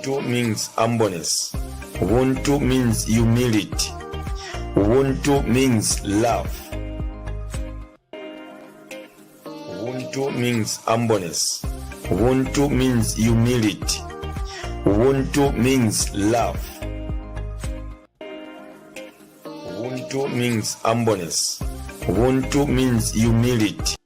Ubuntu means humbleness. Ubuntu means humility. Ubuntu means love. Ubuntu means humbleness. Ubuntu means humility. Ubuntu means love. Ubuntu means humbleness. Ubuntu means humility.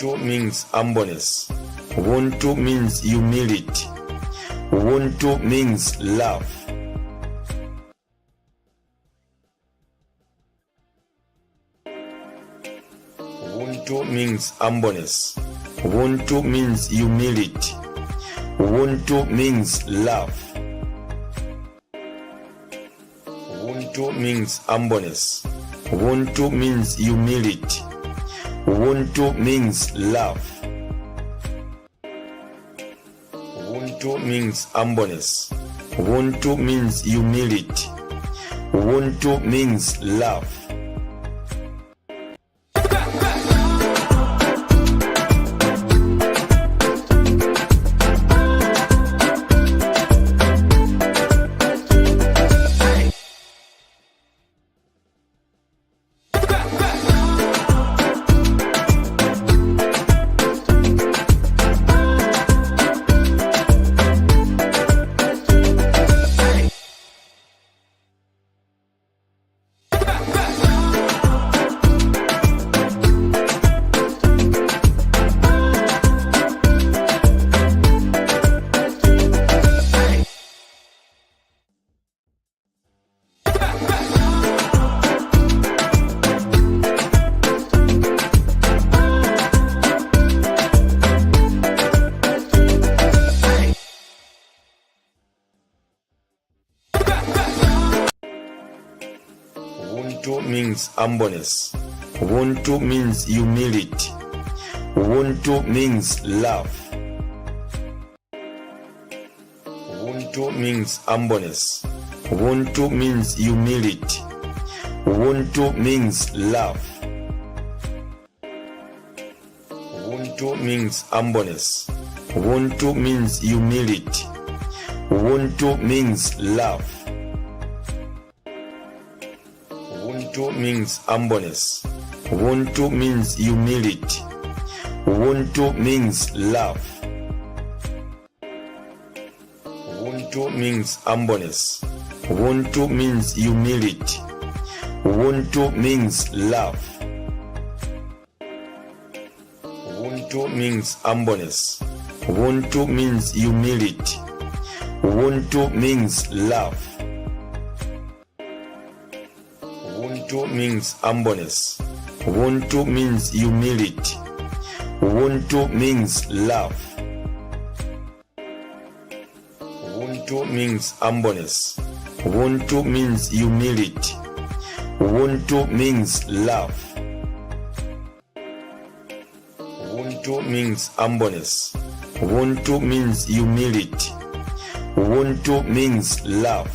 Ubuntu means humbleness. Ubuntu means humility. Ubuntu means love. Ubuntu means humbleness. Ubuntu means humility. Ubuntu means love. Ubuntu means humbleness. Ubuntu means humility. Ubuntu means love. Ubuntu means humbleness. Ubuntu means humility. Ubuntu means love. Ubuntu means humbleness. Ubuntu means humility. Ubuntu means love. Ubuntu means humbleness. Ubuntu means humility. Ubuntu means love. Ubuntu means humbleness. Ubuntu means humility. Ubuntu means love. Ubuntu means humbleness. Ubuntu means humility. Ubuntu means love. Ubuntu means humbleness. Ubuntu means humility. Ubuntu means love. Ubuntu means humbleness. Ubuntu means humility. Ubuntu means love. Ubuntu means humbleness. Ubuntu means humility. Ubuntu means love. Ubuntu means humbleness. Ubuntu means humility. Ubuntu means love. Ubuntu means humbleness. Ubuntu means humility. Ubuntu means love.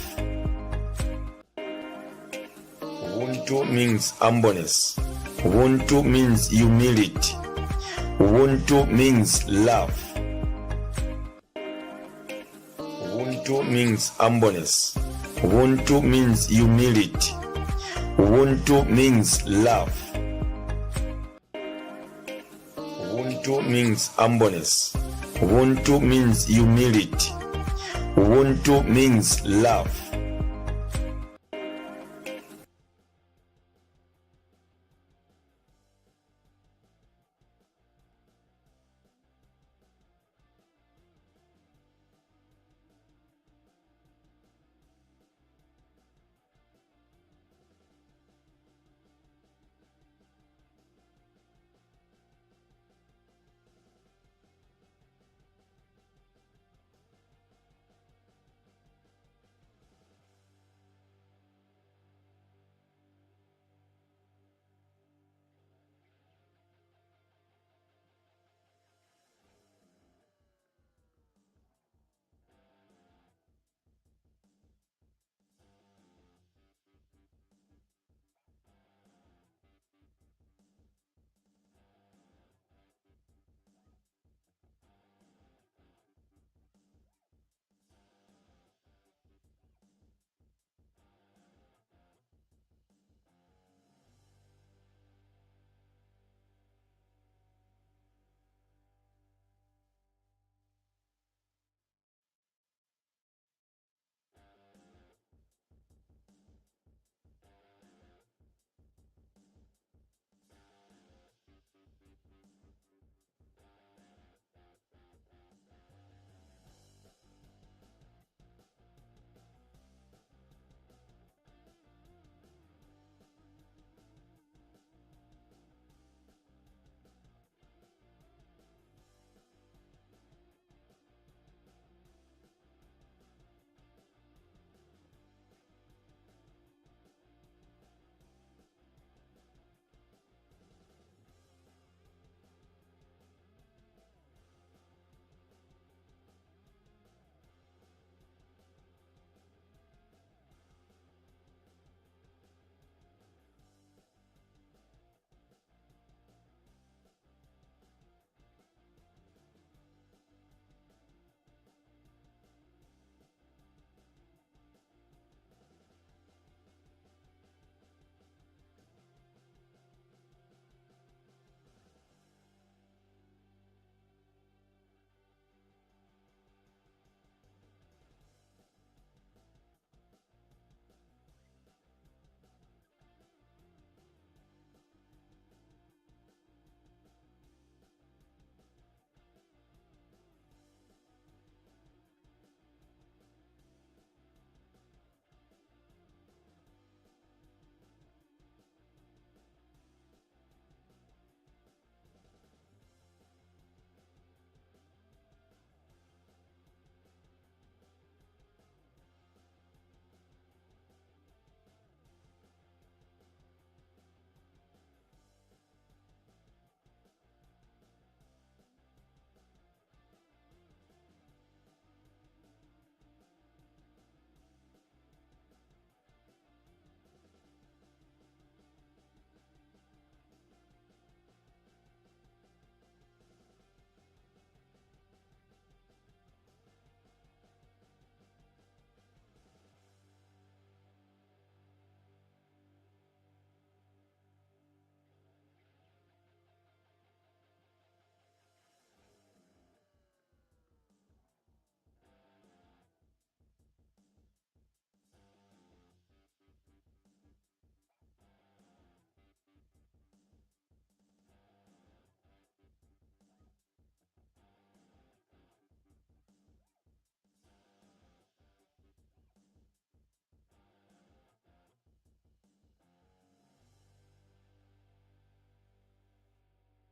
Ubuntu means humbleness. Ubuntu means humility. Ubuntu means love. Ubuntu means humbleness. Ubuntu means humility. Ubuntu means love. Ubuntu means humbleness. Ubuntu means humility. Ubuntu means love.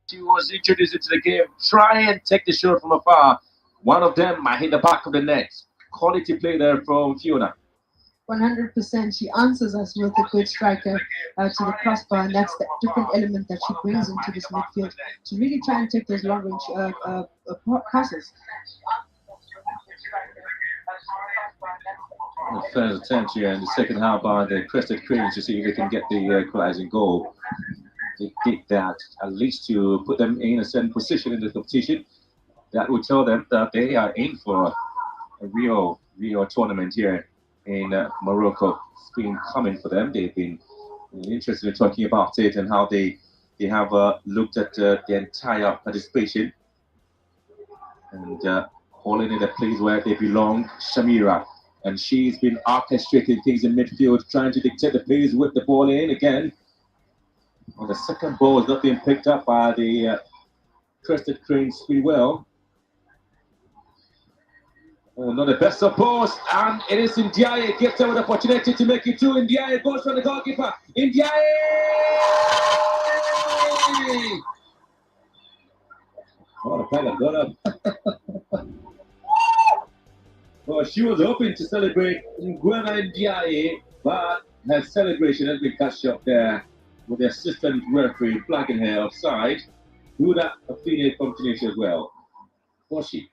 She was introduced into the game. Try and take the shot from afar. One of them might hit the back of the net. Quality play there from Fiona. 100%. She answers us with a good striker to the crossbar, and that's the different element that she brings into this midfield to really try and take those long range passes. The first attempt here in the second half by the Crested Cranes to see if they can get the equalizing goal. They did that at least to put them in a certain position in the competition. That would tell them that they are in for a real tournament here in Morocco. It's been coming for them. They've been interested in talking about it and how they have looked at the entire participation and calling it a place where they belong. Shamira, and she's been orchestrating things in midfield, trying to dictate the pace with the ball in again. Well, the second ball is not being picked up by the Crested Cranes pretty well. Oh, not the best of balls, and it is Ndiaye gets out with the opportunity to make it two. Ndiaye goes from the goalkeeper. Ndiaye! Oh, the pilot got up. Well, she was hoping to celebrate Nguema Ndiaye, but her celebration has been cut short there with the assistant referee flagging her offside. Who that a female combination as well? Was she?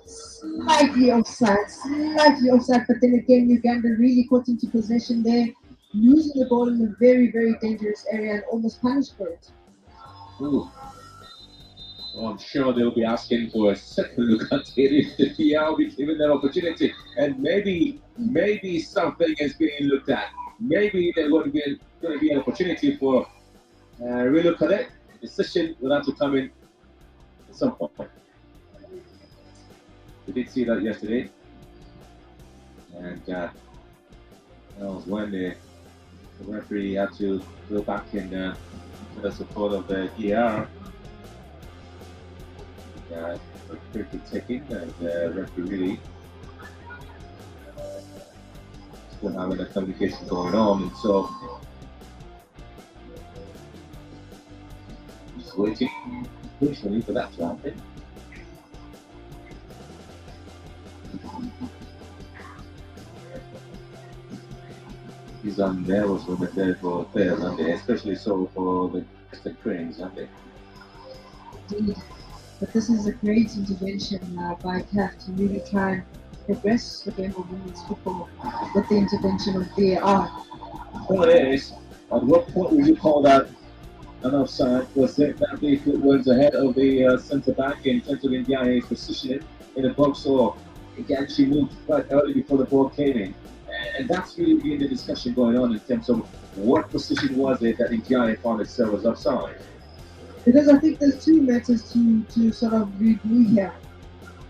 Slightly offside, but then again, Uganda really got into possession there, losing the ball in a very, very dangerous area and almost punished for it. Ooh. Well, I'm sure they'll be asking for a second look at it if the PR will be given their opportunity, and maybe something is being looked at. Maybe there's going to be an opportunity for a relook at it. The decision will have to come in at some point. We did see that yesterday, and that was when the referee had to go back in for the support of the ER. Quickly taken, and the referee really still having a communication going on, and so just waiting patiently for that to happen. These nervous when they're there for players, aren't they? Especially so for the Cranes, aren't they? Indeed. But this is a great intervention by CAF to really try and progress the game of women's football with the intervention of VAR. Well, it is. At what point would you call that an offside? Was it that the foot was ahead of the centre back in terms of Ndiaye's positioning in the box, or again she moved quite early before the ball came in? And that's really been the discussion going on in terms of what position was it that Ndiaye found itself was offside. Because I think there's two matters to sort of review here.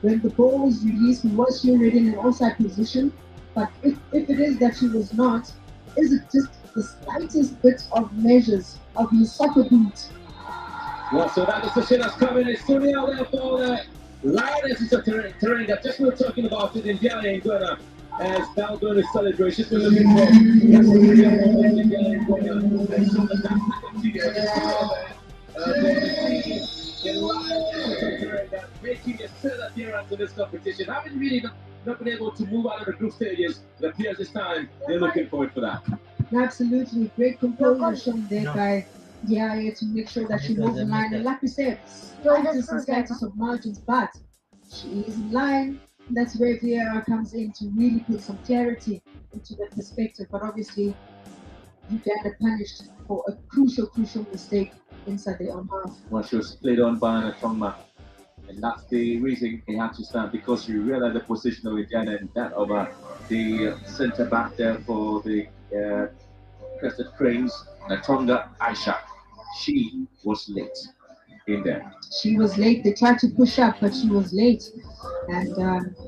When the ball was released, was she already in an offside position? But if it is that she was not, is it just the slightest bit of measures of your soccer boot? Well, so that decision has come in. It's still out there for the Lioness is a terrain that just we were talking about it in Ndiaye and Ghana. As now going to celebration, she's been looking for making a third appearance in this competition. Haven't really not been able to move out of the group stages. It appears this time they're looking forward for that. Absolutely, great composure shown there by Ndiaye to make sure that she moves in line. And like we said, slightest of margins, but she is in line. That's where VAR comes in to really put some clarity into the perspective. But obviously, Uganda punished for a crucial mistake inside their own half. Well, she was played on by Anatonga, and that's the reason they had to stand, because you realize the position of Uganda and that of the centre back there for the Crested Cranes, Anatonga Aisha. She was late in there. She was late. They tried to push up, but she was late, and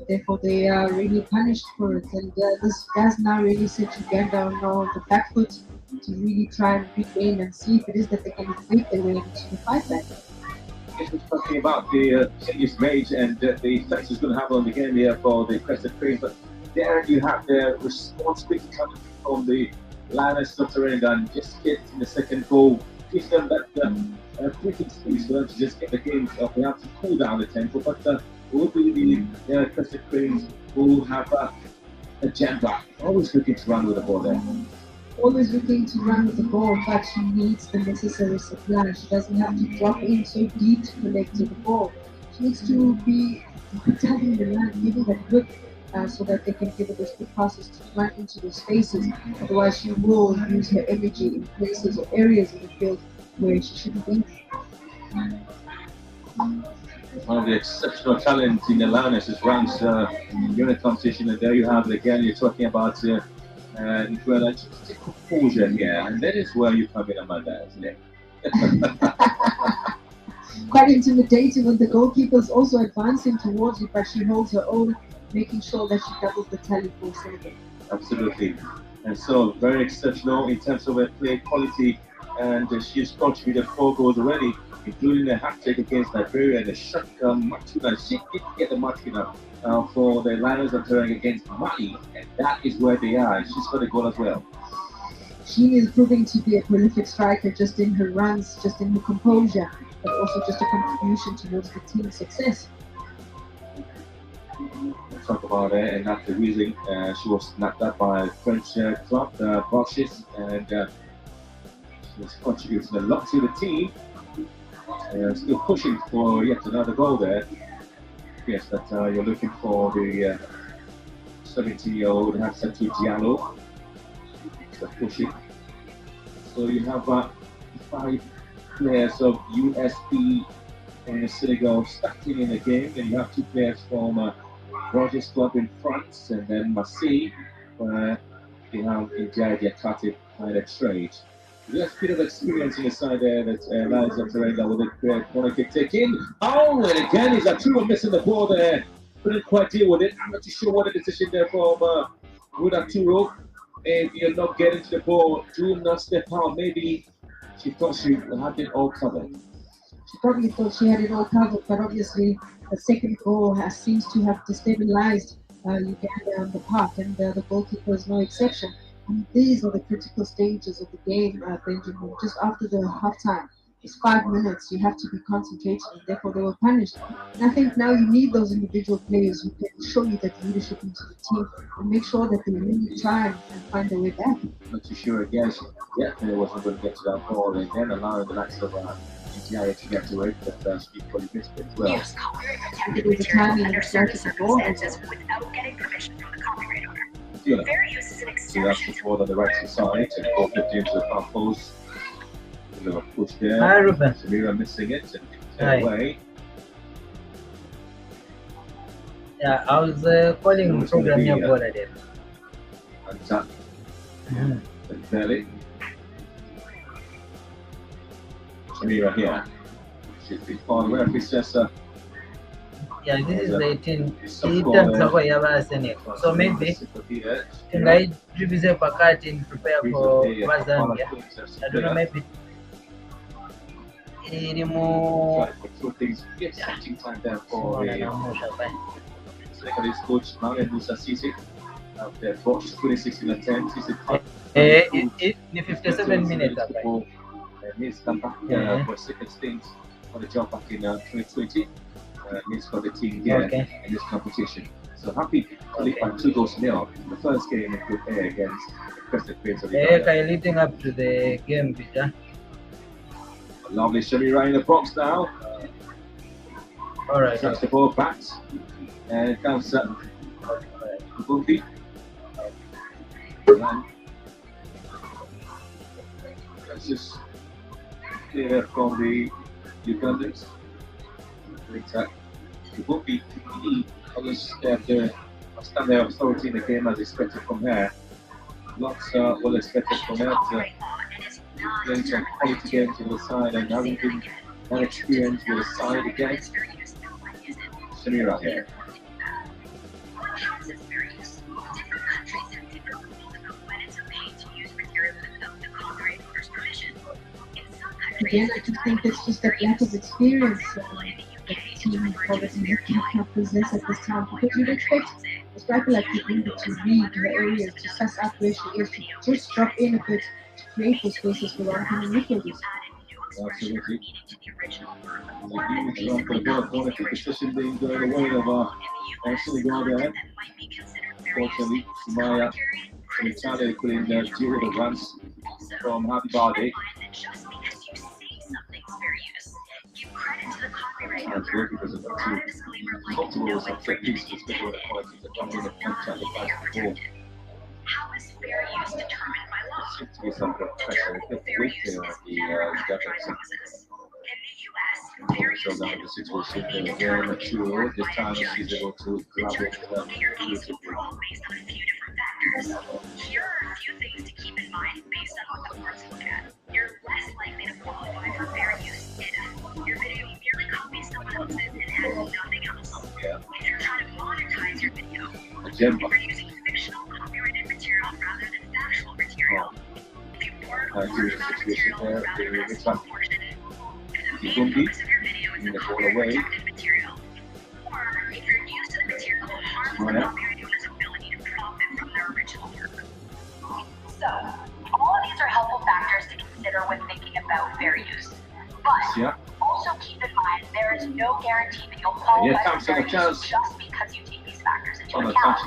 therefore they are really punished for it. And this does now really set Uganda on the back foot to really try and regain and see if it is that they can make their way into the fight back. We're talking about the changes made and the effects it's going to have on the game here for the Crested Cranes, but there you have the responsibility coming from the Lioness of Teranga, and just getting the second goal gives them that breathing space for them to just get the game up. They have to cool down the tempo, but it will be the Crested Cranes who have agenda, always looking to run with the ball there. Always looking to run with the ball, but she needs the necessary supply. She doesn't have to drop in so deep to collect the ball. She needs to be tagging the line, giving that grip so that they can give her those quick passes to run into those spaces. Otherwise, she will use her energy in places or areas in the field where she shouldn't be. One of the exceptional talent in the Lioness is Rams unit competition, and there you have it again. You're talking about Nicola, just composure here, and that is where you come in, Amanda, isn't it? Quite intimidating when the goalkeeper is also advancing towards you, but she holds her own, making sure that she doubles the tally for Senegal. Absolutely. And so, very exceptional in terms of her play quality, and she's contributed 4 goals already, including a hat-trick against Nigeria and a shot match winner. She did get the match winner for the Lions of Terrain against Mali, and that is where they are. She's got a goal as well. She is proving to be a prolific striker just in her runs, just in her composure, but also just a contribution towards the team's success. We'll talk about her, and that's the reason she was snapped up by French club, Borsches, and she was contributing a lot to the team. Still pushing for yet another goal there. Yes, that you're looking for the 17-year-old Hansatu Diallo. So pushing. So you have 5 players of USP and Senegal starting in the game. Then you have 2 players from Rogers Club in France, and then Marseille, where they have India Diakate kind of trade. There's a bit of experience in the side there that Lions of Terrain with a corner kick taken. Oh, and again, is Aturo missing the ball there. Couldn't quite deal with it. I'm not too sure what the decision there from Aturo. If you're not getting to the ball, do not step out. Maybe she thought she had it all covered. She probably thought she had it all covered, but obviously the second goal seems to have destabilized Uganda on the park, and the goalkeeper is no exception. And these are the critical stages of the game, Benjamin. Just after the halftime, it's 5 minutes. You have to be concentrated, and therefore they were punished. And I think now you need those individual players who can show you that leadership into the team and make sure that they really try and find their way back. Not too sure again. Yeah, they wasn't going to get to that ball, and then allowing the likes of GTI to get to it, but she probably missed it as well. Use copyright protected material under certain circumstances without getting permission from the copyright owner. Fair use is an exception. Ball on the right side, and ball flipped into the far post. A little push there. Hi, Ruben. Samira missing it and away. Yeah, I was calling program here for that. And tap. Belly. Samira here. She's been far away. Yeah, this is the 18 Senegal. So maybe can I revisit Pakati and prepare for Zambia? I don't know, maybe any more. Exciting time there for Senegalese coach Mohamed Moussa Cissé. Their coach 2016 attempt. In 57 minutes. He's come back for a second stint on the job back in 2020. He's got the team here in this competition. So happy to lead by 2-0 in the first game in Group A against the Crested Cranes of Uganda. Leading up to the game, Peter. Lovely Shamira in the box now. Alright. Tracks the ball back. And it comes up. Bumpy. That's just clear from the Ugandans. Bumpy always have the standard authority in the game as expected from her. Lots well expected from her to playing some quality games on the side and having been that experience with the side again. Samira here. Again, I just think it's just a lack of experience that the team probably can't possess at this time, because you'd expect a striker like Uganda to read the areas, to suss out where she is, to just drop in a bit, to create those spaces for long-term midfielders. Absolutely. to the original work, And or the if huge it's run for the ball corner kick position being going away of Senegal there. that might be considered very Fortunately, useful Sumaya commentary, retaliated putting due advance also, from Happy keep in Body. mind that just because you say something's fair use, give credit to the copyright Sounds owner. good because of Add that a disclaimer like multiple no subject infringement pieces, especially when intended. the quality that comes in It the does not contract the mean past they are before. protected. How is fair use determined by law? Seems to be some kind of pressure with Fair use is never a cut-and-dry government. process. In the U.S., fair use So can down the situation only be again determined to in court this by a time she's judge. able to The grab judge it will look at your case overall based on a few different factors. Here are a few things to keep in mind based on what the courts look at. You're less likely to qualify for fair use if your video merely copies someone else's and adds nothing else. If you're trying to monetize your video, if you're using fictional copyrighted material rather than factual material, if you borrowed a large amount of material rather than a small portion, if the main focus of your video is the copyright protected material, or if your use of the material harms the copyright owner's ability to profit from their original work. So, all of these are helpful factors to consider when thinking about fair use. But also keep in mind there is no guarantee that you'll qualify for fair use just because you take these factors into account.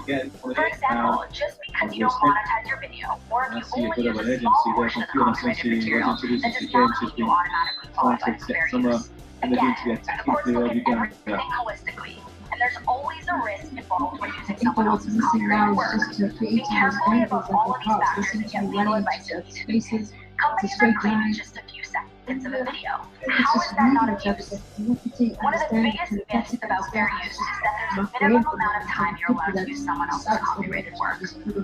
For example, just because you don't monetize your video, or if you only use a small portion of the copyrighted material, that does not mean you automatically qualify for fair use. Again, the courts look at everything holistically, and there's always a risk involved when I using think someone what's else's missing copyrighted now work. is just creating Be those careful angles about of all the of these cars. They factors seem to to get be legal running advice into if needed. spaces. Companies straight are claiming line. just a few seconds of a video. It's How just is that not reading each other, abuse? but you have to take One of the understand biggest the myths tactical about fair stuff. use is that there's a Not minimum great amount of time you're allowed to use someone else's copyrighted work.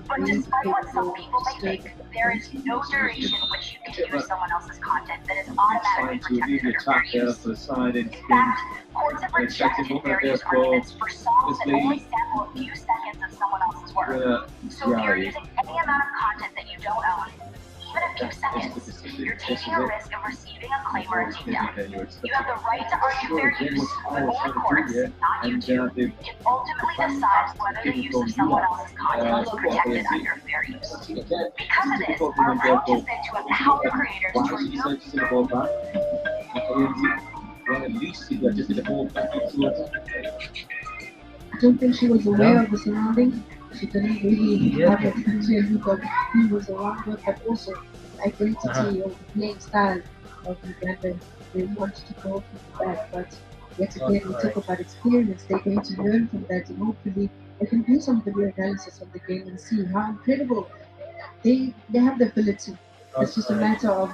But despite what some people may think, there is no duration in which you can use someone else's content that is automatically protected under fair use. In fact, courts have rejected fair use arguments for songs that only sample a few seconds of someone else's work. So if you're using any amount of content that you don't own, even a few seconds, you're taking a risk of receiving a claim or a takedown. You have the right to argue fair use, but only courts, not YouTube, can ultimately decide whether the use of someone else's content is protected under fair use. Because of this, our approach has been to empower creators to review. I don't think she was aware of the surroundings. She didn't really have a picture who was around her, but also the identity of the playing style of Uganda. They wanted to go from that, but yet again, we talk about experience. They're going to learn from that, and hopefully, they can do some video analysis of the game and see how incredible they have the ability. It's just a matter of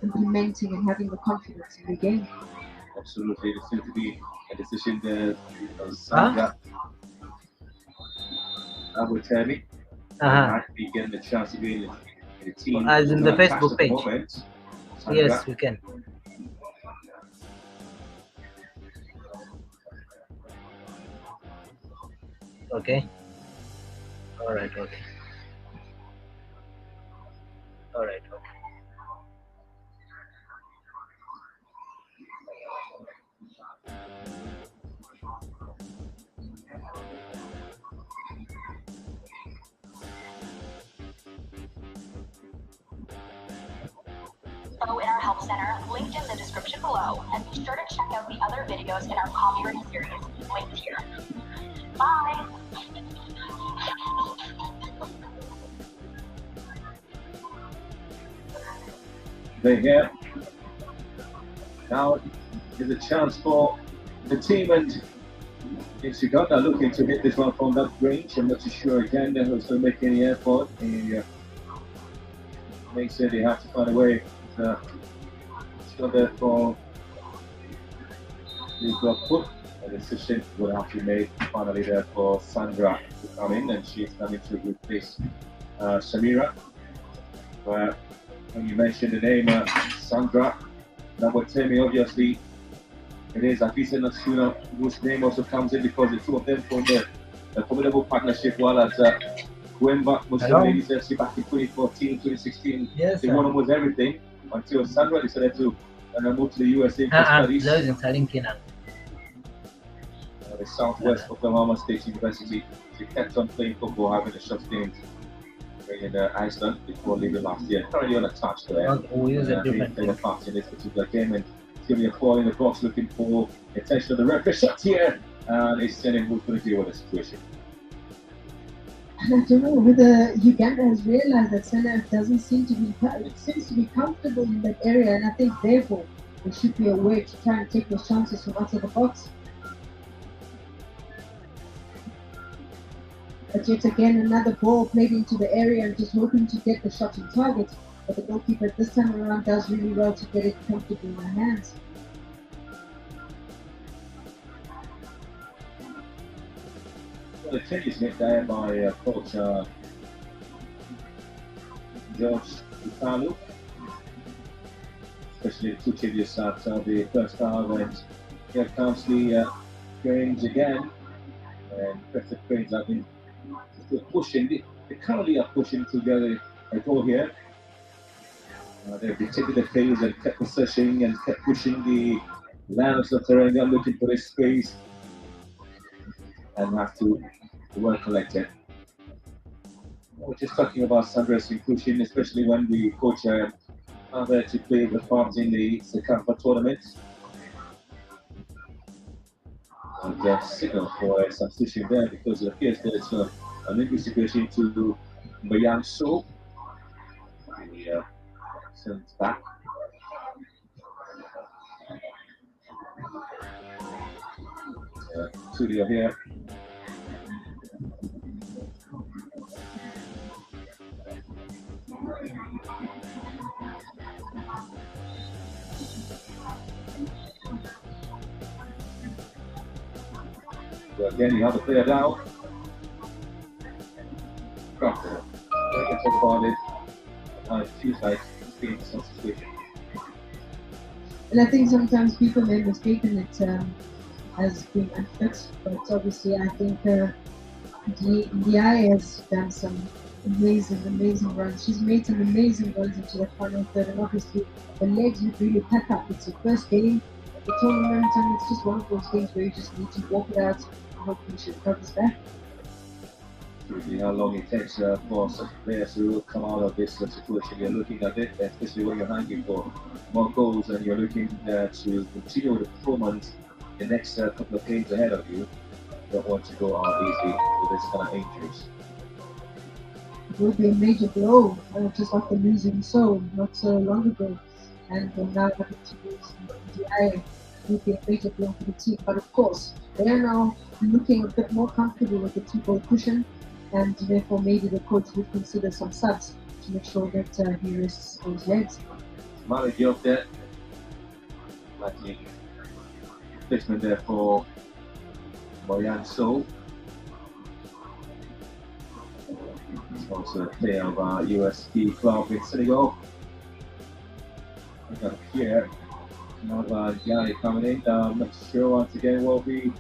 implementing and having the confidence in the game. Absolutely, it seems to be a decision there. Sandra, that would tell me. Might be getting the chance to be in the team. As in the Attached Facebook at the page. moment. Yes, we can. Okay. All right. Okay. All right. Okay. In our help center, linked in the description below, and be sure to check out the other videos in our copyright series, linked here. Bye! They're here. Now there's a chance for the team, and it's Uganda looking to hit this one from that range. I'm not too sure again who's going to make any effort. He makes it, they have to find a way to show that for the block put. A decision will have to be made finally there for Sandra to come in, and she's coming to replace Samira. Where when you mentioned the name Sandra, that would tell me obviously it is Afisa Natsuna whose name also comes in, because the two of them formed a formidable partnership while at Wemba Muslim Ladies FC back in 2014, 2016. Yes, they won almost everything until Sandra decided to move to the USA for studies. The Southwest Oklahoma State University. She kept on playing football, having a short stint in Iceland before leaving last year. Currently on a touch there. Okay, we use a different Playing a part in this particular game, and it's going to be a fall in the box looking for attention of the referee. Shot here, and it's sending who's going to deal with the situation. And I don't know whether Uganda has realized that Senegal doesn't seem to be, it seems to be comfortable in that area, and I think therefore there should be a way to try and take those chances from outside the box. But yet again, another ball played into the area and just hoping to get the shot on target. But the goalkeeper this time around does really well to get it comfortably in their hands. Well, the change is made there by coach George Italu, especially the two changes at the first half, and here comes the Cranes again, and Preston Cranes have been still pushing. They currently are pushing to get a goal here. They've been taking the phase and kept possessing and kept pushing the line of Teranga, looking for this space, and have to well collected. We're just talking about Sandra's inclusion, especially when the coach are there to play the part in the Senegal tournament. And the signal for a substitution there, because it appears that it's an injury situation to Mbayang So. The sends back. Studio here. So again, you have the player down. Crafter. They can talk about it. It feels like it's being some situation. And I think sometimes people may mistake it as being unfit, but obviously I think Ndiaye has done some amazing runs. She's made some amazing runs into the final third, and obviously the legs would really pack up. It's your first game of the tournament, and it's just one of those things where you just need to walk it out and hopefully she recovers back. To see how long it takes for such players to come out of this situation. You're looking at it, especially when you're hungry for more goals and you're looking to continue the performance the next couple of games ahead of you. You don't want to go out easy with this kind of injuries. It will be a major blow, just after losing So not so long ago, and now having to lose Ndiaye will be a major blow for the team. But of course, they are now looking a bit more comfortable with the two-goal cushion, and therefore maybe the coach would consider some subs to make sure that he rests those legs. Mali Diop there, likely replacement there for Mbayang So. He's also a player of our USP club in Senegal. We've got here another guy coming in. I'm not sure once again what will be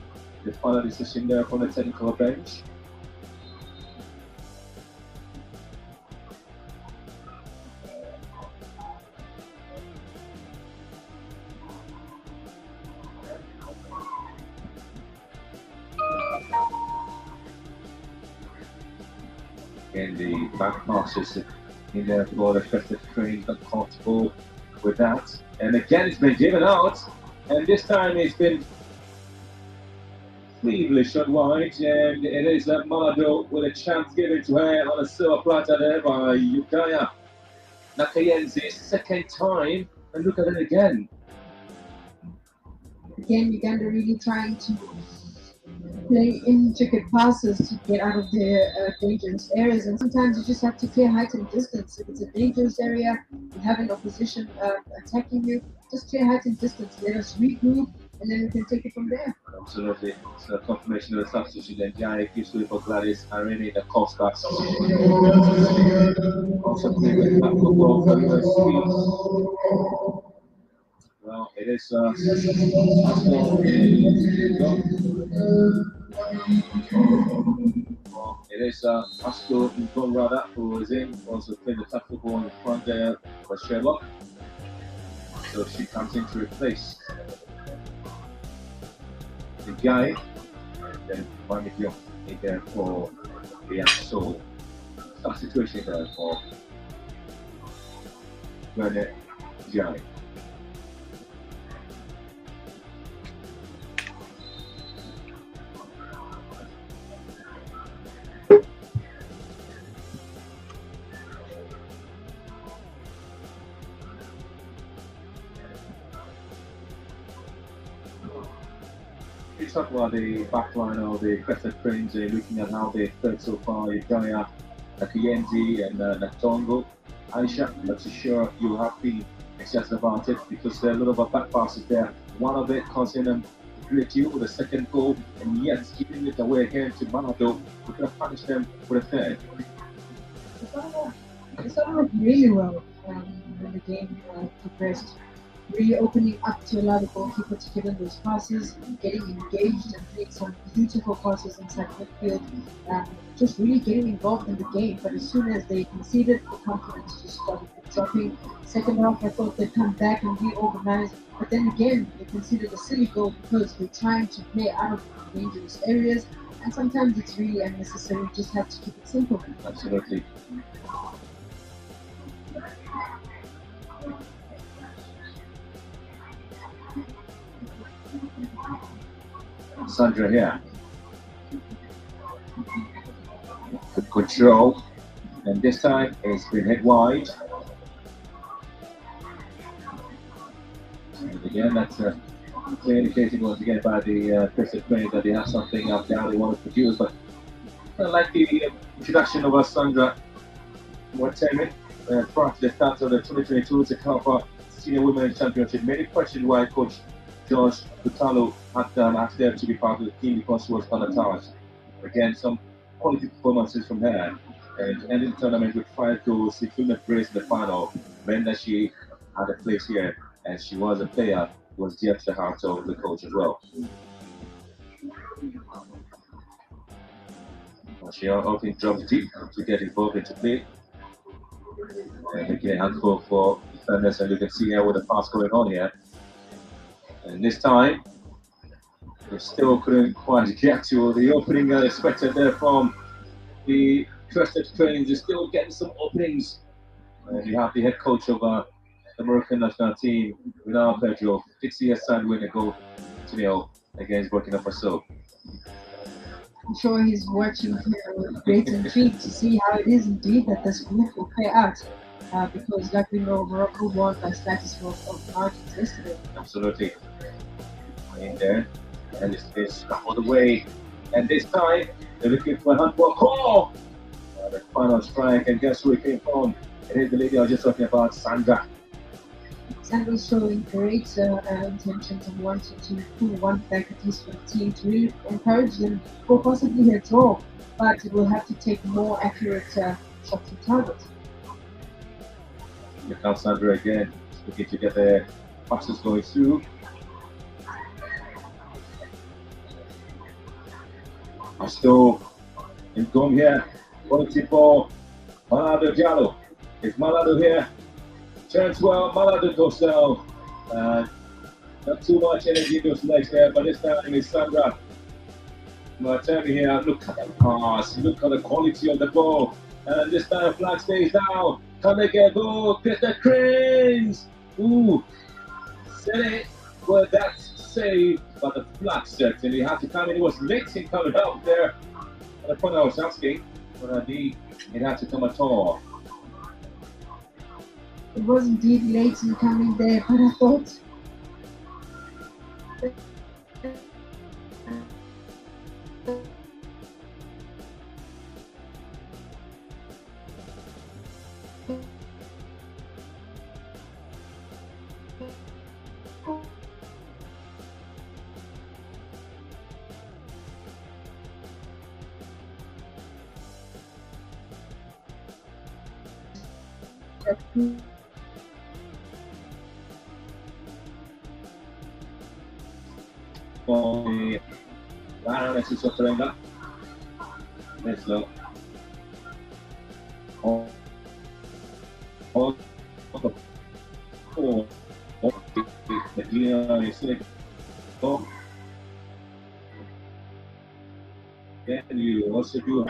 the final decision there from the technical bench. And the back passes in there for the Preston Cranes, not comfortable with that. And again, it's been given out, and this time it's been feebly shot wide, and it is Malado with a chance given to her on a silver platter there by Uganda Nakayenzi, second time, and look at it again. Again, Uganda really trying to play intricate passes to get out of their dangerous areas, and sometimes you just have to clear height and distance. If it's a dangerous area, you have an opposition attacking you, just clear height and distance, let us regroup, and then we can take it from there. Absolutely. It's a confirmation of the substitution. Then Jaya gives to for Gladys Irene the Costa. Also playing with that football for USP. Well, it is Pascal Ngonrada who is in, also playing the top football in the front there for Sherlock. So she comes in to replace the guy, and then Mami Diop is there for Mbayang So. tough situation there for Bernard Gianni. Let's talk about the back line of the Crescent Cranes, looking at how they've played so far. Uganda, Nakiyenzi, and Natongo. Aisha, not too sure you have been excited about it because there are a lot of back passes there. One of it causing them to great you with a second goal, and yet giving it away again to Manado. We're going to punish them with a third. It started off really well when the game progressed. Really opening up to allow the goalkeeper to give in those passes, getting engaged and playing some beautiful passes inside midfield, just really getting involved in the game. But as soon as they conceded, the confidence just started dropping. Second half, I thought they'd come back and reorganize, but then again, they conceded a silly goal because they're trying to play out of dangerous areas, and sometimes it's really unnecessary. You just have to keep it simple. Absolutely. Sandra here. Good control, and this time it's been hit wide. And again, that's clearly indicating once again by the Crescent Cranes that they have something up there they want to produce. But I like the introduction of Sandra Watemi prior to the start of the 2022 Senegal Senior Women's Championship. Many questioned why Coach George Butalo had asked her to be part of the team because she was unattached. Again, some quality performances from her, and ending the tournament with 5 goals, including a brace in the final, meant that she had a place here, and she was a player who was dear to the heart of the coach as well. She often drops deep to get involved into play, and making a handful for defenders, and you can see here with the pass going on here. And this time, we still couldn't quite get to the opening expected there from the Crescent Cranes. They're still getting some openings. And you have the head coach of the Moroccan national team, Ronald Pedro, 6 years side win a goal to 0 against Burkina Faso. I'm sure he's watching here with great intrigue to see how it is indeed that this group will play out. Because, like we know, Morocco won by slightest of margins yesterday. Absolutely. In there, and it's all the way. And this time, they're looking for a handball call. The final strike, and guess who it came from? It is the lady I was just talking about, Sandra. Sandra's showing great intentions and wanting to pull one back at least for the team to really encourage them for possibly a draw, but it will have to take more accurate shots on target. Here comes Sandra again, looking to get the passes going through. I'm still in Gom here, quality for Malado Diallo. Is Malado here? Turns well, Malado goes down. Not too much energy in those legs there, but this time it's Sandra. Martemi here, look at the pass, look at the quality of the ball. And this time flag stays down. Can they get a goal? Get the Cranes! Ooh, said it. Well, that's saved, but the flag certainly had to come in. It was late in coming out there. At the point I was asking, but indeed, it had to come at all. It was indeed late in coming there, but I thought Poi Varane si sottraenga. Adesso Can you also do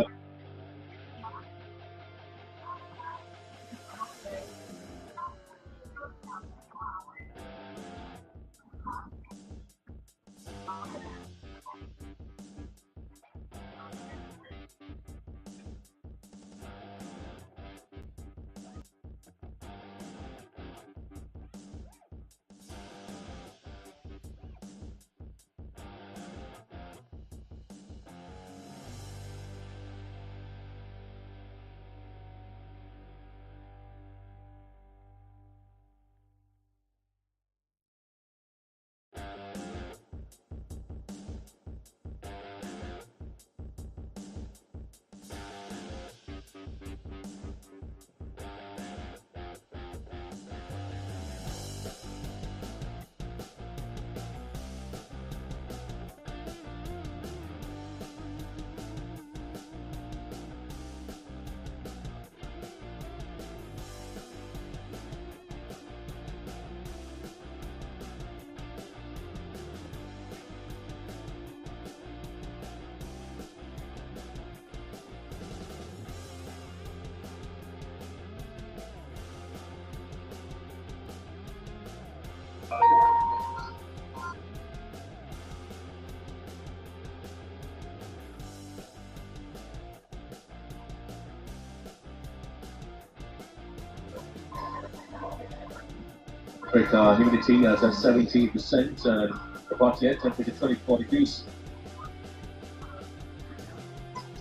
perfect humidity as at 17%, and the bottom here, temperature 24 degrees.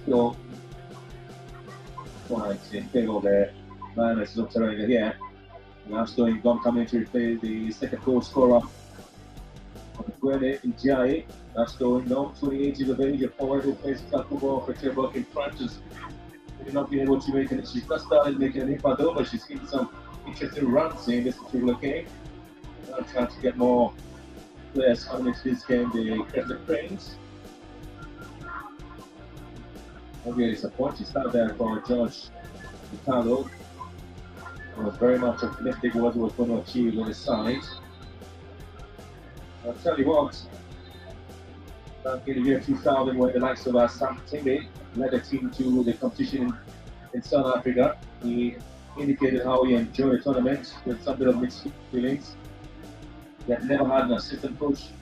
Still quite in favour there. Lioness is up to right here. Now still Uganda coming to replay the second goal scorer. Gwene Njai, that's going on, 28 years of age, a forward who plays club football for Cherbourg in France. She's not been able to make it. She's not started making an impact though, but she's getting some interesting runs in this particular game. Now trying to get more players coming into this game, the Crescent Cranes. Obviously disappointed start there for George Ricardo. He was very much optimistic what he was going to achieve on his side. I'll tell you what, back in the year 2000 when the likes of Sam Timmy led the team to the competition in South Africa, he indicated how he enjoyed the tournament with some bit of mixed feelings. He had never had an assistant coach,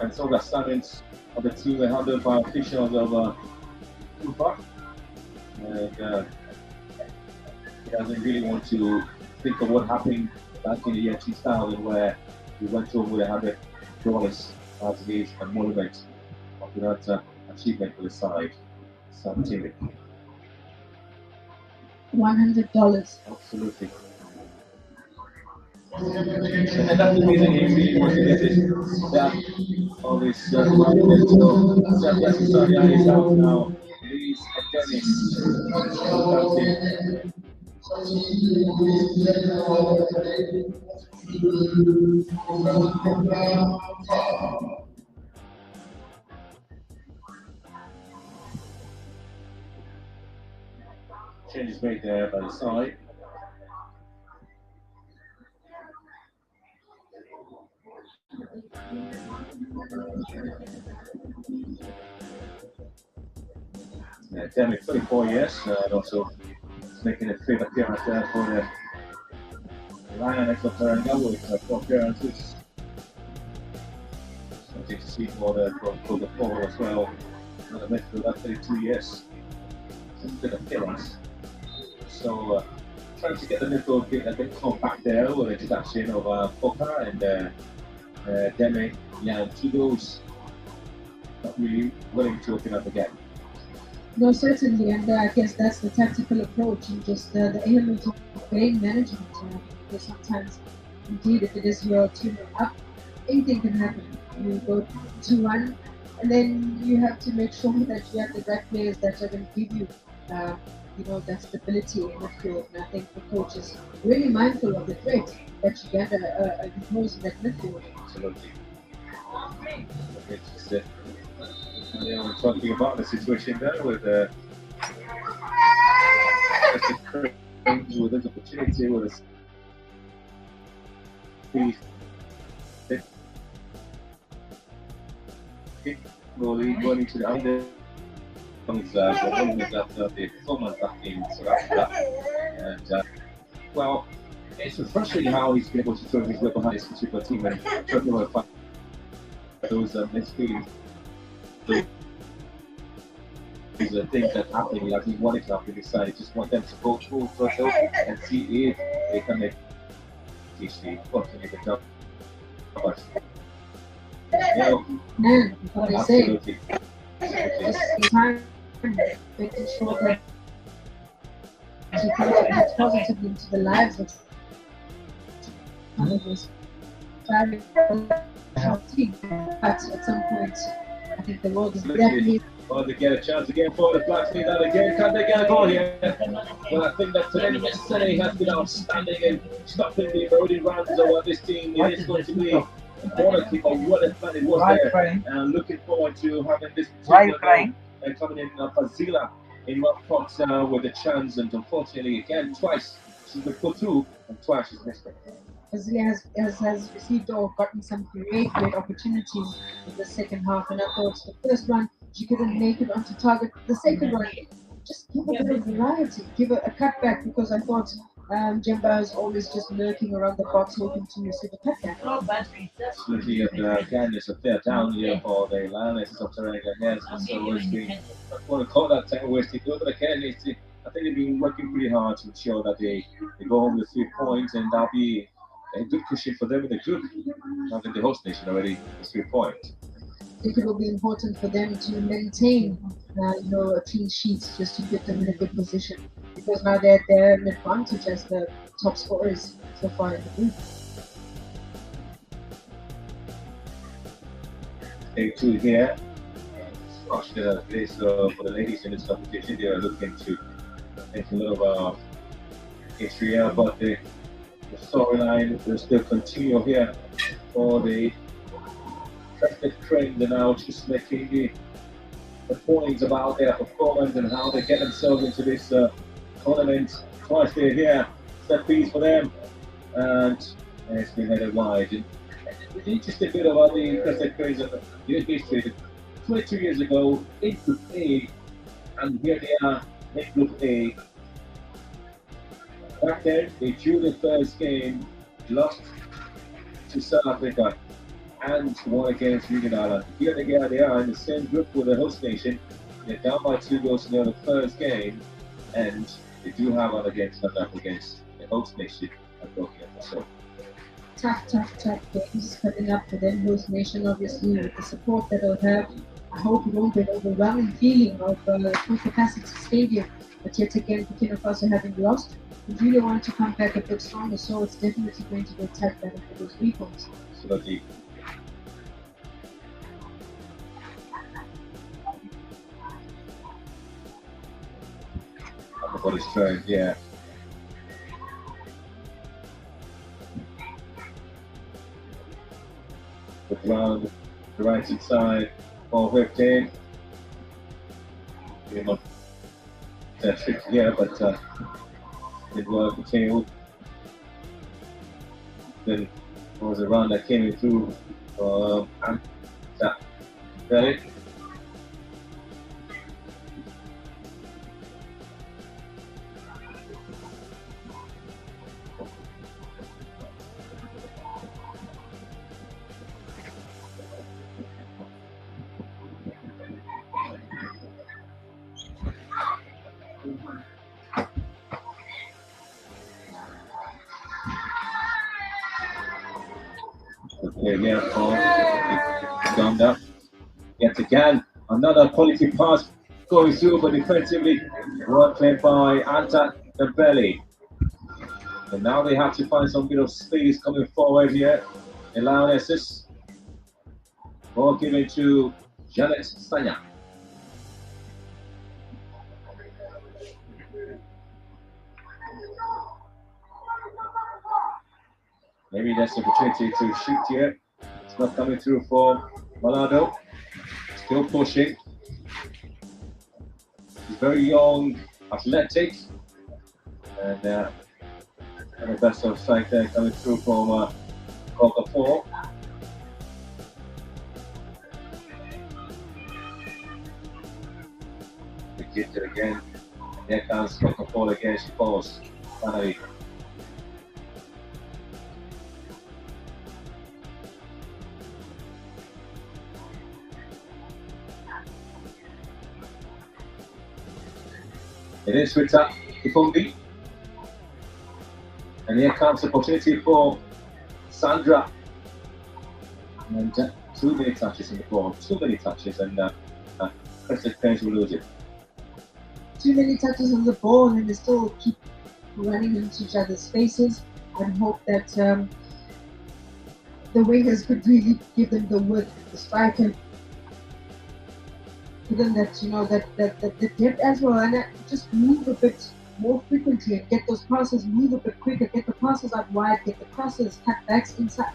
and some of the assignments of the team were handled by officials of Cuba. And he doesn't really want to think of what happened back in the year 2000 where he went home with $100 as his monument of that achievement for the side. Sam Timmy. $100. Absolutely. And that's the reason he really wants to get it that all this monument. So Zambia Sosalia is out now. Please Dennis. Change is made there by the side. Yeah, Demi, 24 years, and also making a fifth appearance there for the Lioness of Senegal with 4 appearances. Something to see for the Paul as well. Another midfielder, 32 years. Some good appearance. So trying to get the midfield a bit compact there with the introduction of Foka and Demi Yantidos. Not really willing to open up again. No, certainly, and I guess that's the tactical approach and just the element of game management. Because sometimes, indeed, if it is your team up, anything can happen. You go 2-1, and then you have to make sure that you have the right players that are going to give you, that stability in the field. And I think the coach is really mindful of the threat that Uganda impose in that midfield. Absolutely. We're talking about the situation there with with this opportunity with going into the under the performance back in South Africa. And well, it's frustrating how he's been able to throw his weight behind this particular team and talking about those mixed feelings. These are things that happen. Like he wanted to happen, decided just want them to go full throttle and see if they can make the continue the job. Absolutely. Just time making sure that you contribute positively into the lives of others. Trying to team, but at some point, I think the world is definitely. Well, they get a chance again for the Blacks lead out again. Can they get a goal here? Well, I think that today yesterday has been outstanding in stopping the eroding runs of this team. It is going to be important of what a plan it was there. And looking forward to having this particular goal coming in Fazila in WAFCON with a chance. And unfortunately, again, twice she's been put through and twice she's missed it. Fazila has received or gotten some great opportunities in the second half, and I thought the first one she couldn't make it onto target. The second one, just give a bit of variety, give her a cutback, because I thought Jemba is always just lurking around the box hoping to receive a cutback. Absolutely, again, it's a fair down here for the Lionesses of Senegal. Yes, so it's been, I want to call that time wasted, but again, I think they've been working pretty hard to ensure that they go home with 3 points, and that'll be a good cushion for them in the group, having the host nation already is 3 points. I think it will be important for them to maintain, a clean sheet just to get them in a good position, because now they're an advantage as the top scorers so far in the group. Day 2 here. Gosh, this for the ladies in this competition, they are looking to make a little of history here, but the storyline will still continue here for the Crested Cranes. They're now just making the points about their performance and how they get themselves into this tournament. Twice they're here, set piece for them, and it's been headed wide. And the interesting bit about the Crested Cranes of the history, 22 years ago in Group A, and here they are in Group A. Back then, they drew the first game, lost to South Africa, and won against Uganda. Here they are in the same group with the host nation. They're down by 2 goals in the first game, and they do have one against South Africa against the host nation at Burkina Faso. Tough games coming up for them, host nation, obviously, with the support that they'll have. I hope it won't be an overwhelming feeling of full capacity stadium, but yet again, Burkina Faso having lost, we really want to come back a bit stronger, so it's definitely going to be a tough battle for those 3 points. Absolutely. Everybody's trying, yeah. Round the right hand side, ball whipped in. That's tricky here, but it was the tail. Then there was a run that came in through and that it. Here for Uganda. Yet again, another quality pass going through, but defensively, well played by Anta Dembele. And now they have to find some bit of space coming forward here. The Lionesses. Ball given to Janet Sanya. Maybe that's the opportunity to shoot here. It's not coming through for Malado. Still pushing. He's very young, athletic, and the best of strike there coming through from Coca 4. He gets it again. Here comes Coca 4 again. She falls. Finally. It is with Ifundi. And here comes the opportunity for Sandra. And too many touches in the ball, too many touches, and Crested Cranes will lose it. Too many touches on the ball, and they still keep running into each other's faces. I hope that the wingers could really give them the width, the striker. Given that that the depth as well, and just move a bit more frequently and get those passes, move a bit quicker, get the passes out wide, get the crosses, cutbacks inside,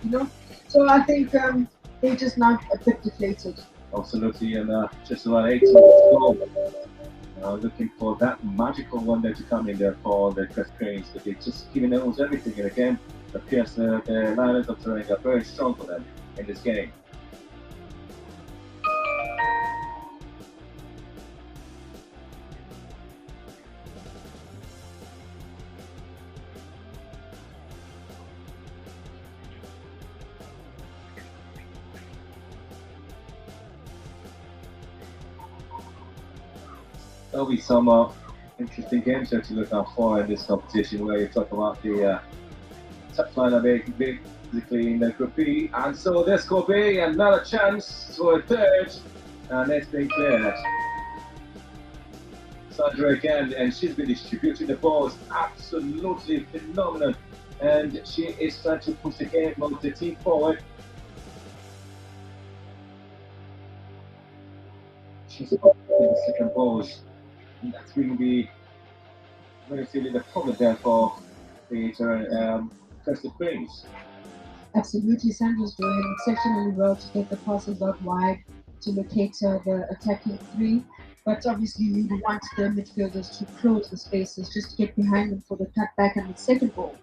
So I think they're just now a bit deflated. Absolutely, and just about 8 minutes to go. Looking for that magical one there to come in there for the Crested Cranes, but they're just giving almost everything. And again, it appears the Lions of Terrain are very strong for them in this game. There'll be some interesting games here to look out for in this competition, where you talk about the top line of basically in the Group B. And so this could be another chance for a third. And it's been cleared. Sandra again, and she's been distributing the balls absolutely phenomenal. And she is trying to push the game of the team forward. She's in the second balls. And that's going to be relatively the problem there for the Crested Queens. Absolutely, Sandra's doing exceptionally well to get the passes out wide to locate the attacking three. But obviously, we want the midfielders to close the spaces, just to get behind them for the cutback and the second ball.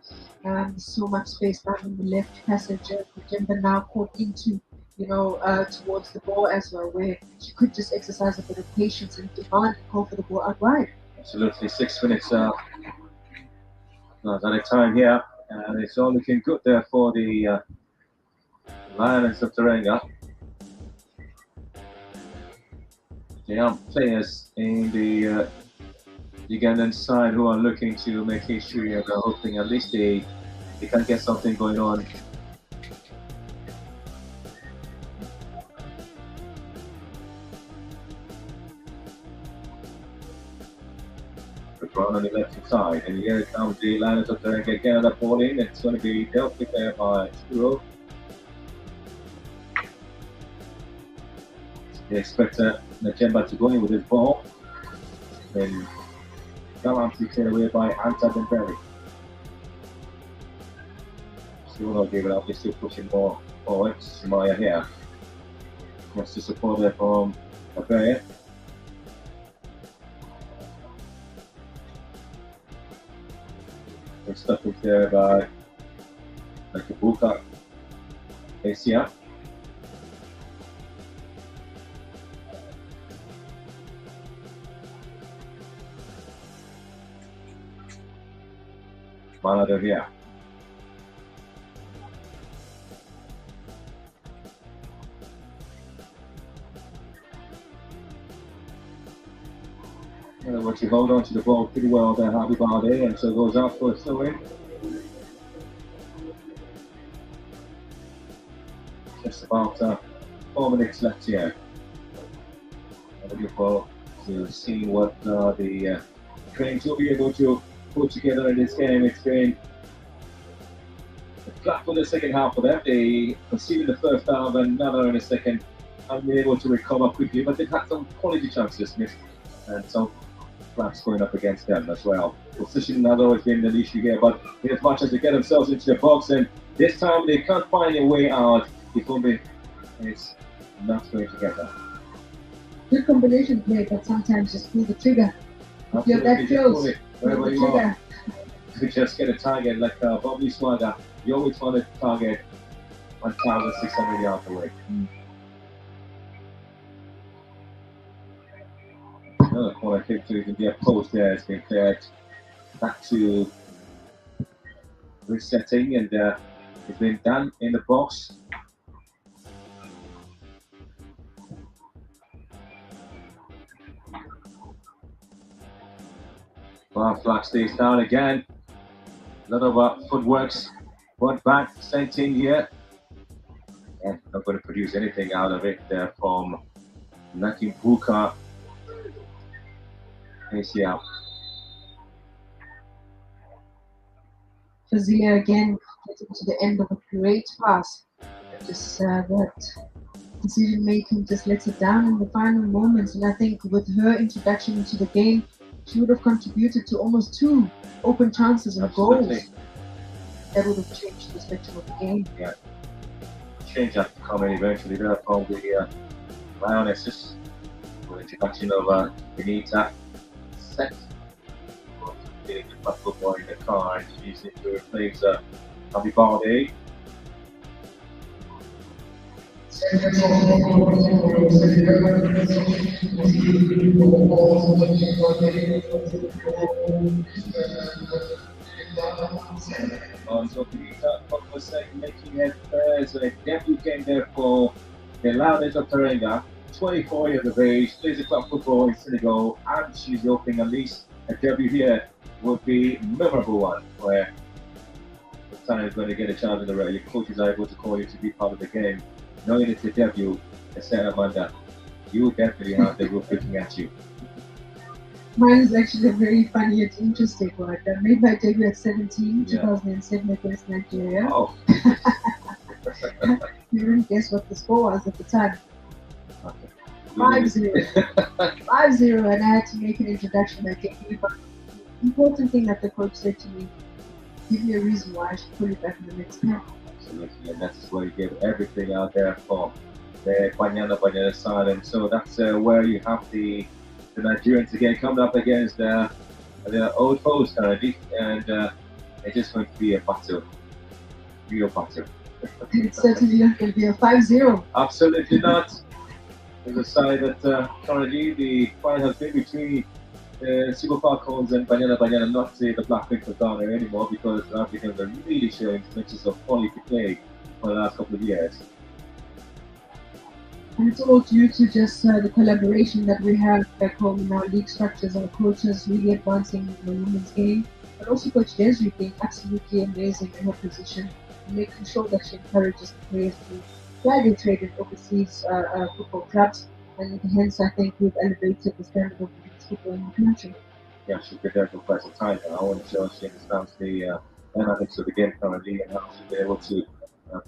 So much space down in the left passage. Jemba now caught into, towards the ball as well, where she could just exercise a bit of patience and demand and call for the ball out wide. Absolutely, 6 minutes at a time here, and it's all looking good there for the Lions of Tarenga. There are players in the Ugandan side who are looking to make history, and are hoping at least they can get something going on. On the left side, and here comes the Lions of Tarenga again on the ball in. It's going to be dealt with there by Churo. They expect Najemba to go in with his ball, then gallantly cleared away by Anta Dembele. Still not giving up, they're still pushing more forward. Sumaya here wants to support there from Abaya. They're stuck with there by Nakabuka Asia. Maladavia. In other words, you hold on to the ball pretty well there, Harvey Bardet, and so goes out for a throw-in. Just about 4 minutes left here. I'm looking forward to see what the Cranes will be able to put together in this game. It's been flat for the second half for them. They conceded the first half and another in the second, and been able to recover quickly, but they've had some quality chances missed, and some flags going up against them as well. Position has always been an issue here, but in as much as they get themselves into the box, and this time they can't find a way out, Ikombe is not going to get that. Good combination play, but sometimes just pull the trigger. If you're that close, wherever you are, to just get a target like Bobby Swagger. You always want to target 1,600 yards away. Another corner kick to the post there has been cleared. Back to resetting, and it's been done in the box. Flag stays down again. A lot of footworks. One back sent in here. And not going to produce anything out of it there from Nakimbuka. ACL. Fazilia again getting to the end of a great pass. Just that decision making just lets it down in the final moments. And I think with her introduction into the game, she would have contributed to almost 2 open chances and goals. That would have changed the spectrum of the game. Yeah. Change that coming eventually there from the Lionesses. With the introduction of Benita Set. Getting the football in the car and using it to replace Abby Bardet. So Benita was making it as a debut game there for the Lions of Tarenga. 24 years of age, plays a club football in Senegal, and she's hoping at least a debut here would be a memorable one, where times when you get a chance in the race, your coaches are able to call you to be part of the game, knowing it's a debut, a set Amanda, you definitely have the group looking at you. Mine is actually a very funny yet interesting one. I made my debut at 17, Yeah. 2007 against Nigeria. Oh. You wouldn't guess what the score was at the time. Okay. 5-0. 5-0, and I had to make an introduction my debut. But the important thing that the coach said to me, give me a reason why I should pull it back in the next game. Absolutely, and that's where you give everything out there for the Banyana side, and so that's where you have the Nigerians again coming up against their old foes currently, and it's just going to be a battle, real battle. It's certainly not going to be a 5-0. Absolutely not. There's a side that currently the fight has been between Super Falcons and Banyana, not the Black Pink of Ghana anymore, because the Africans are really showing glimpses of quality play for the last couple of years. And it's all due to just the collaboration that we have back home in our league structures. Our coaches really advancing in the women's game, but also Coach Desiree being absolutely amazing in her position, making sure that she encourages the players to fly their trade in overseas football clubs, and hence I think we've elevated the standard of women's football in the country. Yeah, she's been there for quite some time now, and so she understands the dynamics of the game currently and how she'll be able to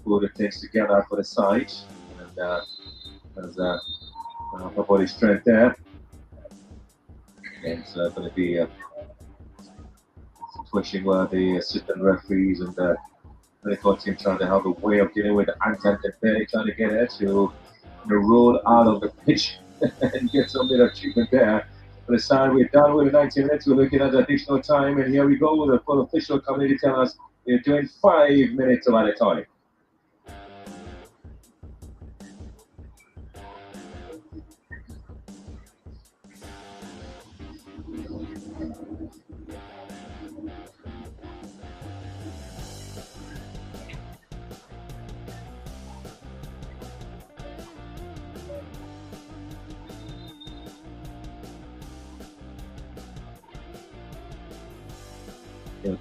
pull the things together for the side. And there's her body strength there. And it's going to be a situation where the assistant referees and the medical team trying to have a way of dealing with the anti-interference, trying to get her to roll out of the pitch and get some bit of treatment there. For the side, we're done with the 90 minutes. We're looking at the additional time, and here we go. The full official committee tell us we're doing 5 minutes of added time.